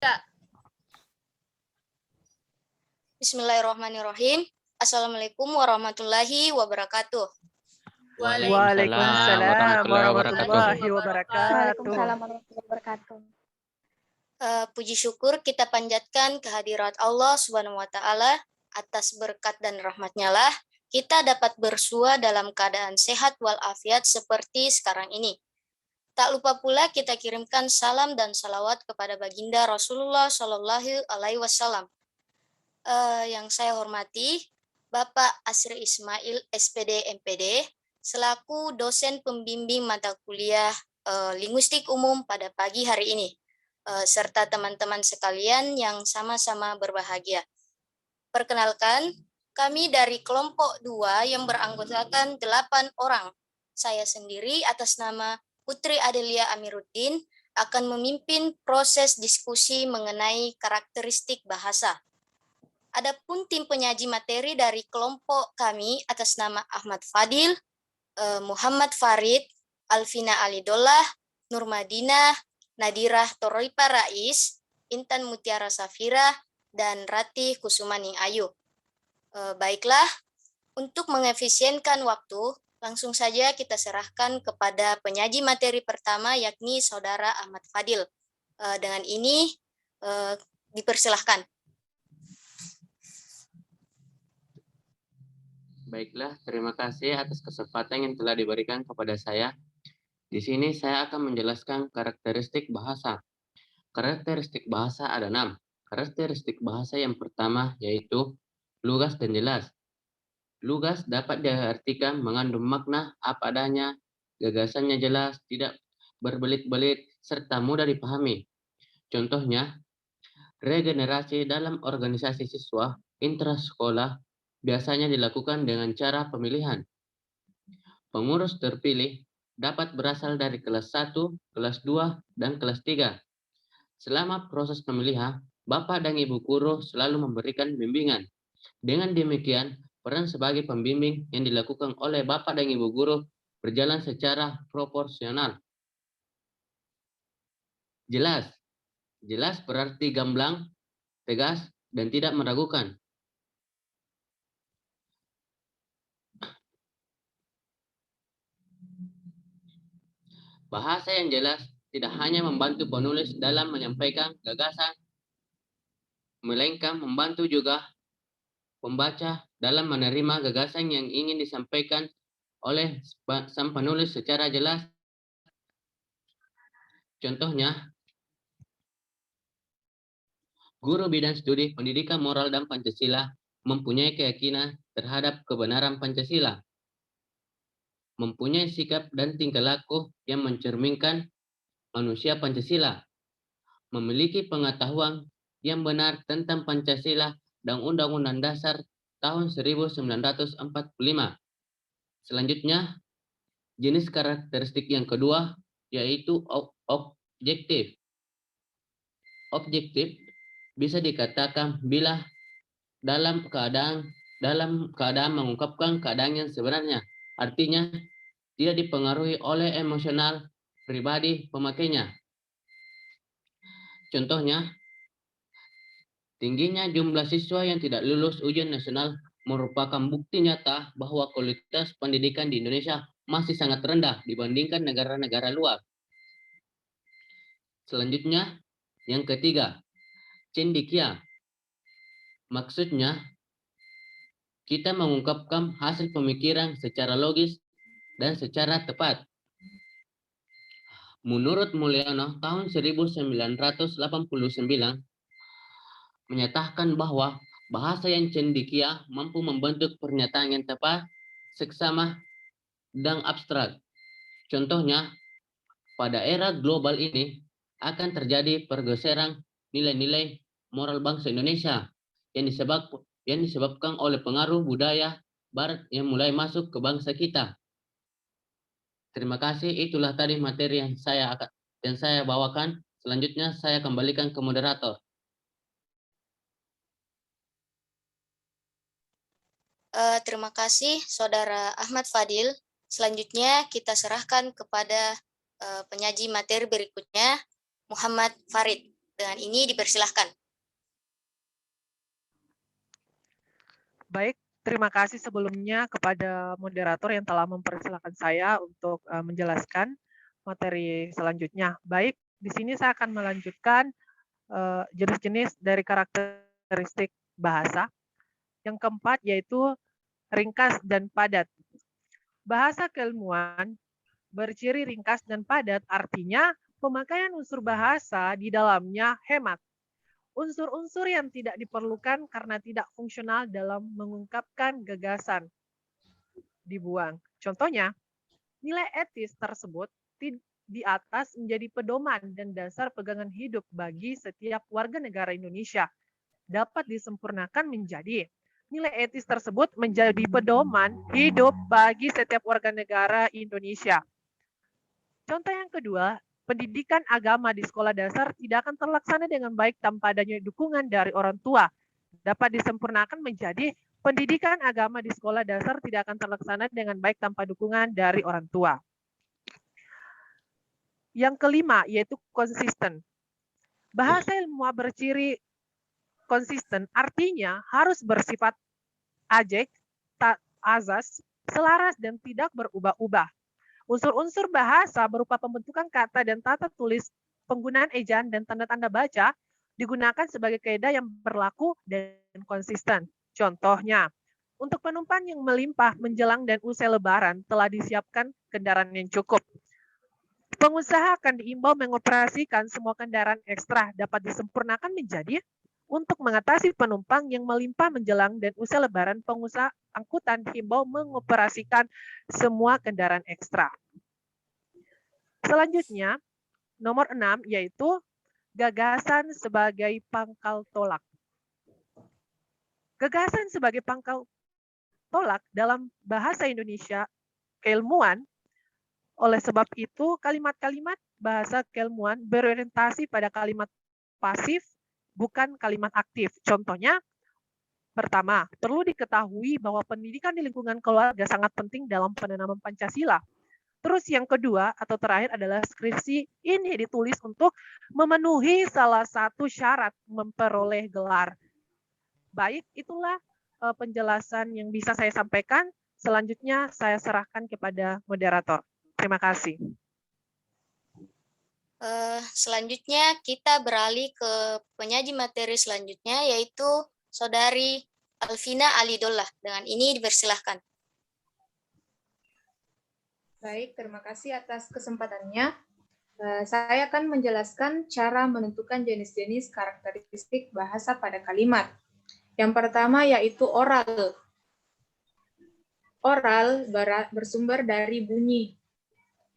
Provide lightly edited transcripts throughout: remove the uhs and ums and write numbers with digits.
Kak. Bismillahirrahmanirrahim. Assalamualaikum warahmatullahi wabarakatuh. Waalaikumsalam warahmatullahi wabarakatuh. Waalaikumsalam warahmatullahi wabarakatuh. Puji syukur kita panjatkan kehadirat Allah Subhanahu wa taala, atas berkat dan rahmatnya lah kita dapat bersua dalam keadaan sehat walafiat seperti sekarang ini. Tak lupa pula kita kirimkan salam dan salawat kepada baginda Rasulullah Shallallahu Alaihi Wasallam. Yang saya hormati Bapak Asri Ismail SPD MPD selaku dosen pembimbing mata kuliah linguistik umum pada pagi hari ini, serta teman-teman sekalian yang sama-sama berbahagia. Perkenalkan, kami dari kelompok 2 yang beranggotakan 8 orang. Saya sendiri atas nama Putri Adelia Amiruddin akan memimpin proses diskusi mengenai karakteristik bahasa. Adapun tim penyaji materi dari kelompok kami atas nama Ahmad Fadil, Muhammad Farid, Alvina Alidollah, Nurmadinah, Nadirah Toroipa Rais, Intan Mutiara Safira, dan Ratih Kusumaning Ayu. Baiklah, untuk mengefisienkan waktu, langsung saja kita serahkan kepada penyaji materi pertama yakni Saudara Ahmad Fadil. Dengan ini dipersilahkan. Baiklah, terima kasih atas kesempatan yang telah diberikan kepada saya. Di sini saya akan menjelaskan karakteristik bahasa. Karakteristik bahasa ada 6. Karakteristik bahasa yang pertama yaitu lugas dan jelas. Lugas dapat diartikan mengandung makna apa adanya, gagasannya jelas, tidak berbelit-belit, serta mudah dipahami. Contohnya, regenerasi dalam organisasi siswa intrasekolah biasanya dilakukan dengan cara pemilihan. Pengurus terpilih dapat berasal dari kelas 1, kelas 2, dan kelas 3. Selama proses pemilihan, Bapak dan Ibu guru selalu memberikan bimbingan. Dengan demikian, peran sebagai pembimbing yang dilakukan oleh Bapak dan Ibu guru berjalan secara proporsional. Jelas. Jelas berarti gamblang, tegas, dan tidak meragukan. Bahasa yang jelas tidak hanya membantu penulis dalam menyampaikan gagasan, melainkan membantu juga pembaca dalam menerima gagasan yang ingin disampaikan oleh sang penulis secara jelas. Contohnya, guru bidang studi pendidikan moral dan Pancasila mempunyai keyakinan terhadap kebenaran Pancasila, mempunyai sikap dan tingkah laku yang mencerminkan manusia Pancasila, memiliki pengetahuan yang benar tentang Pancasila dan Undang-Undang Dasar tahun 1945. Selanjutnya, jenis karakteristik yang kedua yaitu objektif. Objektif bisa dikatakan bila dalam keadaan mengungkapkan keadaan yang sebenarnya. Artinya, tidak dipengaruhi oleh emosional pribadi pemakainya. Contohnya, tingginya jumlah siswa yang tidak lulus ujian nasional merupakan bukti nyata bahwa kualitas pendidikan di Indonesia masih sangat rendah dibandingkan negara-negara luar. Selanjutnya, yang ketiga, cendekia. Maksudnya, kita mengungkapkan hasil pemikiran secara logis dan secara tepat. Menurut Mulyono tahun 1989 menyatakan bahwa bahasa yang cendekia mampu membentuk pernyataan yang tepat, seksama, dan abstrak. Contohnya, pada era global ini akan terjadi pergeseran nilai-nilai moral bangsa Indonesia yang disebabkan oleh pengaruh budaya Barat yang mulai masuk ke bangsa kita. Terima kasih, itulah tadi materi yang saya bawakan. Selanjutnya saya kembalikan ke moderator. Terima kasih Saudara Ahmad Fadil. Selanjutnya kita serahkan kepada penyaji materi berikutnya, Muhammad Farid. Dengan ini dipersilahkan. Baik, terima kasih sebelumnya kepada moderator yang telah mempersilahkan saya untuk menjelaskan materi selanjutnya. Baik, di sini saya akan melanjutkan jenis-jenis dari karakteristik bahasa. Yang keempat yaitu ringkas dan padat. Bahasa keilmuan berciri ringkas dan padat, artinya pemakaian unsur bahasa di dalamnya hemat. Unsur-unsur yang tidak diperlukan karena tidak fungsional dalam mengungkapkan gagasan dibuang. Contohnya, nilai etis tersebut di atas menjadi pedoman dan dasar pegangan hidup bagi setiap warga negara Indonesia. Dapat disempurnakan menjadi nilai etis tersebut menjadi pedoman hidup bagi setiap warga negara Indonesia. Contoh yang kedua, pendidikan agama di sekolah dasar tidak akan terlaksana dengan baik tanpa adanya dukungan dari orang tua. Dapat disempurnakan menjadi pendidikan agama di sekolah dasar tidak akan terlaksana dengan baik tanpa dukungan dari orang tua. Yang kelima, yaitu konsisten. Bahasa ilmuwan berciri konsisten, artinya harus bersifat ajek, azas, selaras, dan tidak berubah-ubah. Unsur-unsur bahasa berupa pembentukan kata dan tata tulis, penggunaan ejaan dan tanda-tanda baca digunakan sebagai kaidah yang berlaku dan konsisten. Contohnya, untuk penumpang yang melimpah menjelang dan usai lebaran telah disiapkan kendaraan yang cukup. Pengusaha akan diimbau mengoperasikan semua kendaraan ekstra dapat disempurnakan menjadi untuk mengatasi penumpang yang melimpah menjelang dan usai lebaran, pengusaha angkutan diimbau mengoperasikan semua kendaraan ekstra. Selanjutnya, nomor 6 yaitu gagasan sebagai pangkal tolak. Gagasan sebagai pangkal tolak dalam bahasa Indonesia keilmuan. Oleh sebab itu, kalimat-kalimat bahasa keilmuan berorientasi pada kalimat pasif, bukan kalimat aktif. Contohnya, pertama, perlu diketahui bahwa pendidikan di lingkungan keluarga sangat penting dalam penanaman Pancasila. Terus yang kedua atau terakhir adalah skripsi ini ditulis untuk memenuhi salah satu syarat memperoleh gelar. Baik, itulah penjelasan yang bisa saya sampaikan. Selanjutnya saya serahkan kepada moderator. Terima kasih. Selanjutnya kita beralih ke penyaji materi selanjutnya yaitu Saudari Alvina Alidollah. Dengan ini dipersilahkan. Baik, terima kasih atas kesempatannya. Saya akan menjelaskan cara menentukan jenis-jenis karakteristik bahasa pada kalimat. Yang pertama yaitu oral. Oral bersumber dari bunyi,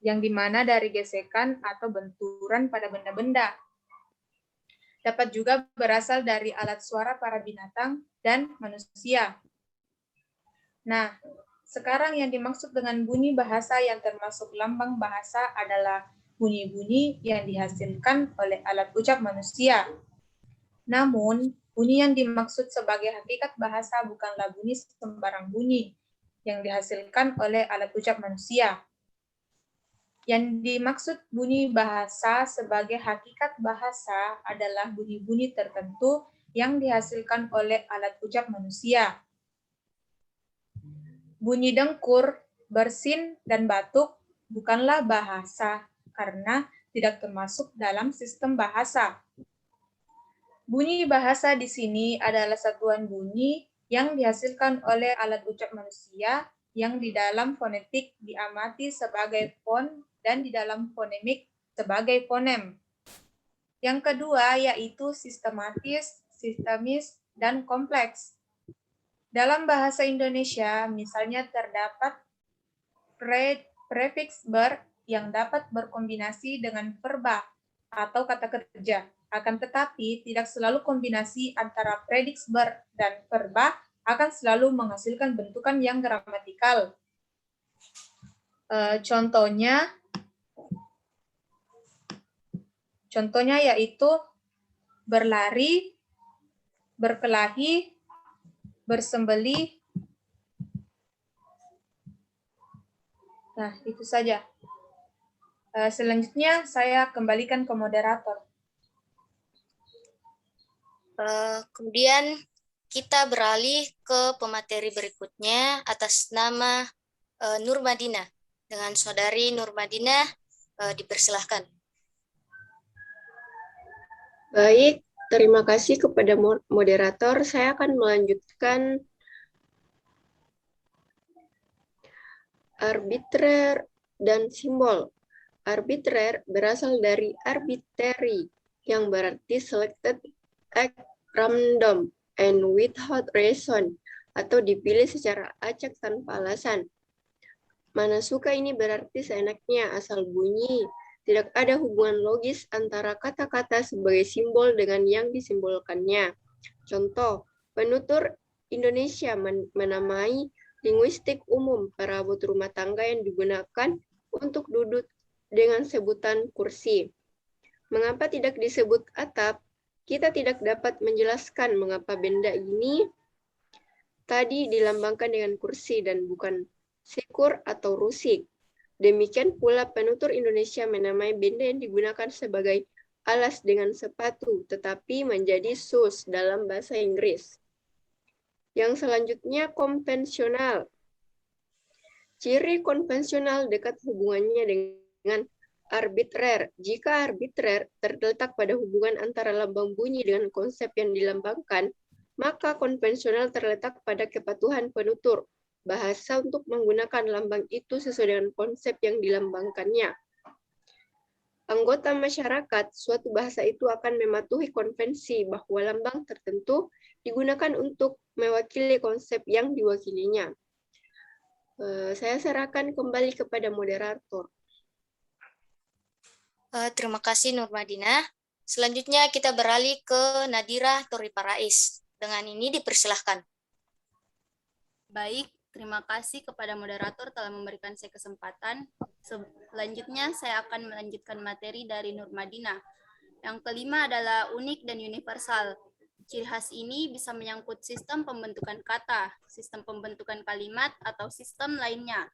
yang dimana dari gesekan atau benturan pada benda-benda. Dapat juga berasal dari alat suara para binatang dan manusia. Nah, sekarang yang dimaksud dengan bunyi bahasa yang termasuk lambang bahasa adalah bunyi-bunyi yang dihasilkan oleh alat ucap manusia. Namun, bunyi yang dimaksud sebagai hakikat bahasa bukanlah bunyi sembarang bunyi yang dihasilkan oleh alat ucap manusia. Yang dimaksud bunyi bahasa sebagai hakikat bahasa adalah bunyi-bunyi tertentu yang dihasilkan oleh alat ucap manusia. Bunyi dengkur, bersin, dan batuk bukanlah bahasa karena tidak termasuk dalam sistem bahasa. Bunyi bahasa di sini adalah satuan bunyi yang dihasilkan oleh alat ucap manusia yang di dalam fonetik diamati sebagai fon dan di dalam fonemik sebagai fonem. Yang kedua yaitu sistematis, sistemis, dan kompleks. Dalam bahasa Indonesia, misalnya terdapat prefiks ber yang dapat berkombinasi dengan verba atau kata kerja. Akan tetapi, tidak selalu kombinasi antara prediks ber dan verba akan selalu menghasilkan bentukan yang gramatikal. Contohnya yaitu berlari, berkelahi, bersembelih. Nah, itu saja. Selanjutnya saya kembalikan ke moderator. Kemudian kita beralih ke pemateri berikutnya atas nama Nur Madinah. Dengan saudari Nur Madinah, dipersilahkan. Baik, terima kasih kepada moderator. Saya akan melanjutkan arbitrer dan simbol. Arbitrer berasal dari arbitrary, yang berarti selected at random and without reason, atau dipilih secara acak tanpa alasan. Mana suka ini berarti seenaknya, asal bunyi. Tidak ada hubungan logis antara kata-kata sebagai simbol dengan yang disimbolkannya. Contoh, penutur Indonesia menamai linguistik umum perabot rumah tangga yang digunakan untuk duduk dengan sebutan kursi. Mengapa tidak disebut atap? Kita tidak dapat menjelaskan mengapa benda ini tadi dilambangkan dengan kursi dan bukan sekur atau rusik. Demikian pula penutur Indonesia menamai benda yang digunakan sebagai alas dengan sepatu, tetapi menjadi shoes dalam bahasa Inggris. Yang selanjutnya konvensional. Ciri konvensional dekat hubungannya dengan arbitrer. Jika arbitrer terletak pada hubungan antara lambang bunyi dengan konsep yang dilambangkan, maka konvensional terletak pada kepatuhan penutur bahasa untuk menggunakan lambang itu sesuai dengan konsep yang dilambangkannya. Anggota masyarakat, suatu bahasa itu akan mematuhi konvensi bahwa lambang tertentu digunakan untuk mewakili konsep yang diwakilinya. Saya serahkan kembali kepada moderator. Terima kasih Nur Madinah. Selanjutnya kita beralih ke Nadira Toripa Rais. Dengan ini dipersilahkan. Baik, terima kasih kepada moderator telah memberikan saya kesempatan. Selanjutnya saya akan melanjutkan materi dari Nur Madinah. Yang kelima adalah unik dan universal. Ciri khas ini bisa menyangkut sistem pembentukan kata, sistem pembentukan kalimat, atau sistem lainnya.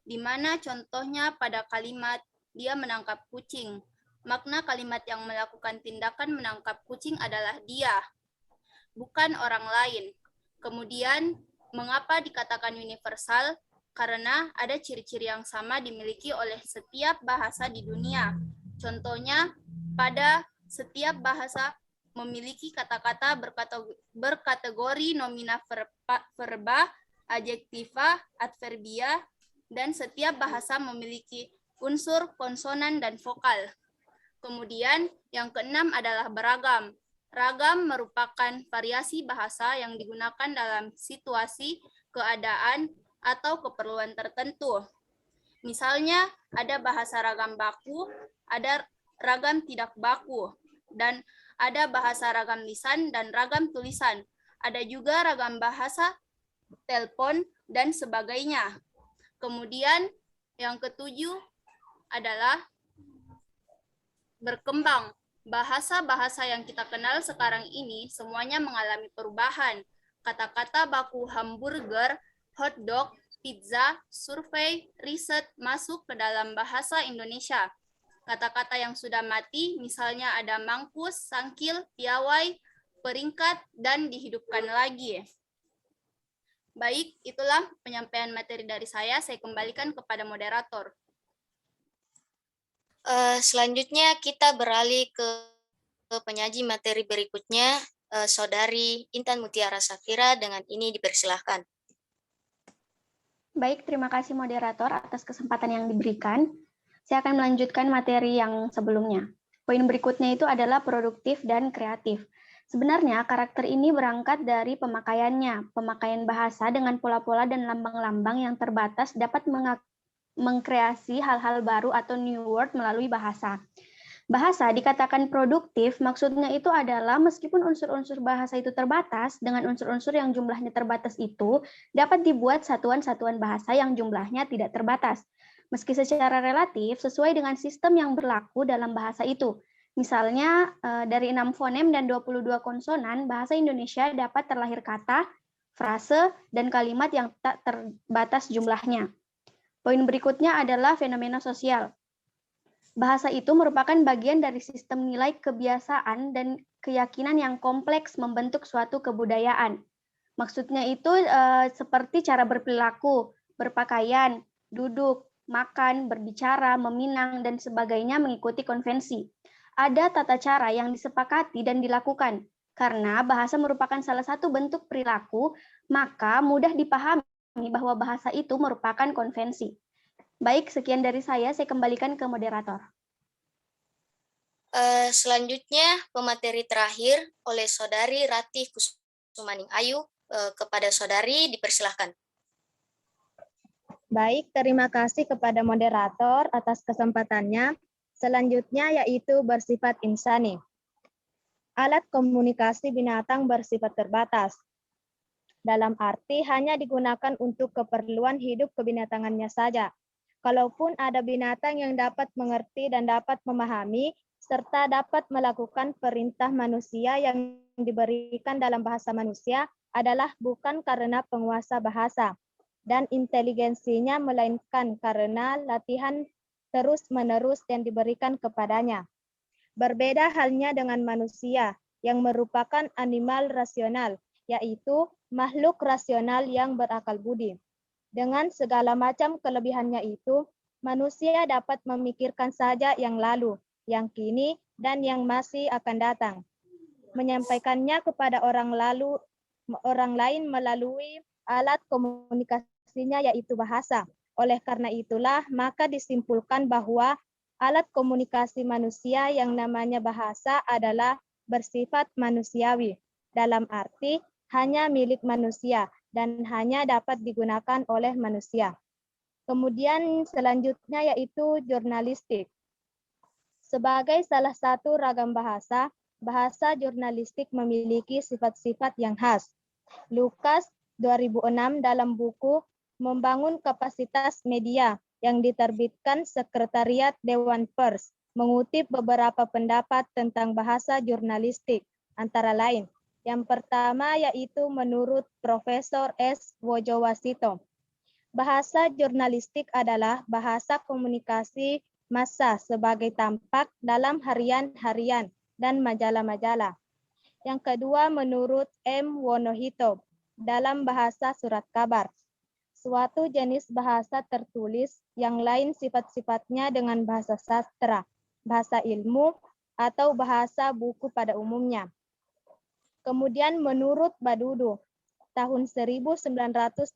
Di mana contohnya pada kalimat dia menangkap kucing. Makna kalimat yang melakukan tindakan menangkap kucing adalah dia, bukan orang lain. Kemudian, mengapa dikatakan universal? Karena ada ciri-ciri yang sama dimiliki oleh setiap bahasa di dunia. Contohnya, pada setiap bahasa memiliki kata-kata berkategori nomina verba, adjektiva, adverbia, dan setiap bahasa memiliki unsur konsonan dan vokal. Kemudian, yang keenam adalah beragam. Ragam merupakan variasi bahasa yang digunakan dalam situasi, keadaan, atau keperluan tertentu. Misalnya, ada bahasa ragam baku, ada ragam tidak baku, dan ada bahasa ragam lisan dan ragam tulisan. Ada juga ragam bahasa, telepon, dan sebagainya. Kemudian, yang ketujuh adalah berkembang. Bahasa-bahasa yang kita kenal sekarang ini semuanya mengalami perubahan. Kata-kata baku hamburger, hotdog, pizza, survei, riset masuk ke dalam bahasa Indonesia. Kata-kata yang sudah mati misalnya ada mangkus, sangkil, piawai, peringkat, dan dihidupkan lagi. Baik, itulah penyampaian materi dari saya. Saya kembalikan kepada moderator. Selanjutnya kita beralih ke penyaji materi berikutnya, Saudari Intan Mutiara Safira. Dengan ini dipersilahkan. Baik, terima kasih moderator atas kesempatan yang diberikan. Saya akan melanjutkan materi yang sebelumnya. Poin berikutnya itu adalah produktif dan kreatif. Sebenarnya karakter ini berangkat dari pemakaiannya. Pemakaian bahasa dengan pola-pola dan lambang-lambang yang terbatas dapat mengkreasi hal-hal baru atau new word melalui bahasa. Bahasa dikatakan produktif, maksudnya itu adalah meskipun unsur-unsur bahasa itu terbatas, dengan unsur-unsur yang jumlahnya terbatas itu dapat dibuat satuan-satuan bahasa yang jumlahnya tidak terbatas, meski secara relatif sesuai dengan sistem yang berlaku dalam bahasa itu. Misalnya, dari 6 fonem dan 22 konsonan, bahasa Indonesia dapat terlahir kata, frase, dan kalimat yang tak terbatas jumlahnya. Poin berikutnya adalah fenomena sosial. Bahasa itu merupakan bagian dari sistem nilai kebiasaan dan keyakinan yang kompleks membentuk suatu kebudayaan. Maksudnya itu seperti cara berperilaku, berpakaian, duduk, makan, berbicara, meminang, dan sebagainya mengikuti konvensi. Ada tata cara yang disepakati dan dilakukan. Karena bahasa merupakan salah satu bentuk perilaku, maka mudah dipahami bahwa bahasa itu merupakan konvensi. Baik, sekian dari saya kembalikan ke moderator. Selanjutnya, pemateri terakhir oleh Saudari Ratih Kusumaning Ayu. Kepada Saudari, dipersilahkan. Baik, terima kasih kepada moderator atas kesempatannya. Selanjutnya yaitu bersifat insani. Alat komunikasi binatang bersifat terbatas. Dalam arti hanya digunakan untuk keperluan hidup kebinatangannya saja. Kalaupun ada binatang yang dapat mengerti dan dapat memahami, serta dapat melakukan perintah manusia yang diberikan dalam bahasa manusia, adalah bukan karena penguasa bahasa dan inteligensinya, melainkan karena latihan terus-menerus yang diberikan kepadanya. Berbeda halnya dengan manusia yang merupakan animal rasional, yaitu makhluk rasional yang berakal budi. Dengan segala macam kelebihannya itu, manusia dapat memikirkan saja yang lalu, yang kini, dan yang masih akan datang. Menyampaikannya kepada orang lain melalui alat komunikasinya, yaitu bahasa. Oleh karena itulah, maka disimpulkan bahwa alat komunikasi manusia yang namanya bahasa adalah bersifat manusiawi, dalam arti hanya milik manusia dan hanya dapat digunakan oleh manusia. Kemudian selanjutnya yaitu jurnalistik. Sebagai salah satu ragam bahasa, bahasa jurnalistik memiliki sifat-sifat yang khas. Lukas 2006 dalam buku Membangun Kapasitas Media yang diterbitkan Sekretariat Dewan Pers mengutip beberapa pendapat tentang bahasa jurnalistik, antara lain. Yang pertama yaitu menurut Profesor S. Wojowasito. Bahasa jurnalistik adalah bahasa komunikasi massa sebagai tampak dalam harian-harian dan majalah-majalah. Yang kedua menurut M. Wonohito dalam bahasa surat kabar. Suatu jenis bahasa tertulis yang lain sifat-sifatnya dengan bahasa sastra, bahasa ilmu, atau bahasa buku pada umumnya. Kemudian menurut Badudu, tahun 1988,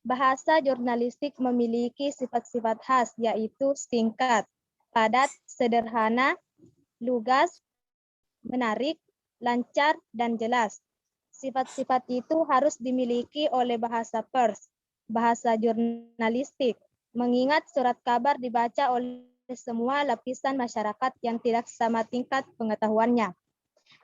bahasa jurnalistik memiliki sifat-sifat khas, yaitu singkat, padat, sederhana, lugas, menarik, lancar, dan jelas. Sifat-sifat itu harus dimiliki oleh bahasa pers, bahasa jurnalistik, mengingat surat kabar dibaca oleh semua lapisan masyarakat yang tidak sama tingkat pengetahuannya.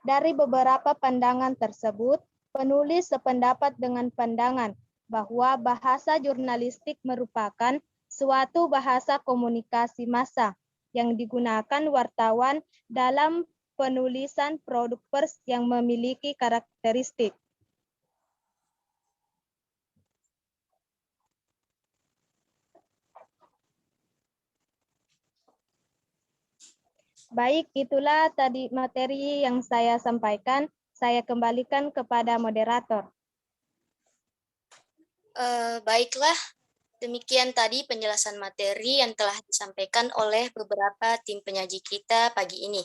Dari beberapa pandangan tersebut, penulis sependapat dengan pandangan bahwa bahasa jurnalistik merupakan suatu bahasa komunikasi massa yang digunakan wartawan dalam penulisan produk pers yang memiliki karakteristik. Baik, itulah tadi materi yang saya sampaikan. Saya kembalikan kepada moderator. Baiklah, demikian tadi penjelasan materi yang telah disampaikan oleh beberapa tim penyaji kita pagi ini.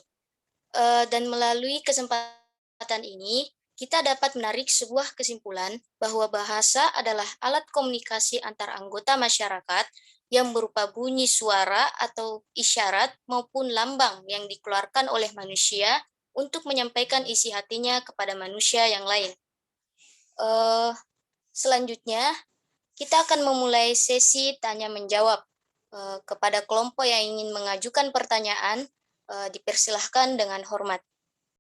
Dan melalui kesempatan ini, kita dapat menarik sebuah kesimpulan bahwa bahasa adalah alat komunikasi antar anggota masyarakat yang berupa bunyi suara atau isyarat maupun lambang yang dikeluarkan oleh manusia untuk menyampaikan isi hatinya kepada manusia yang lain. Selanjutnya, kita akan memulai sesi tanya-menjawab. Kepada kelompok yang ingin mengajukan pertanyaan, dipersilahkan dengan hormat.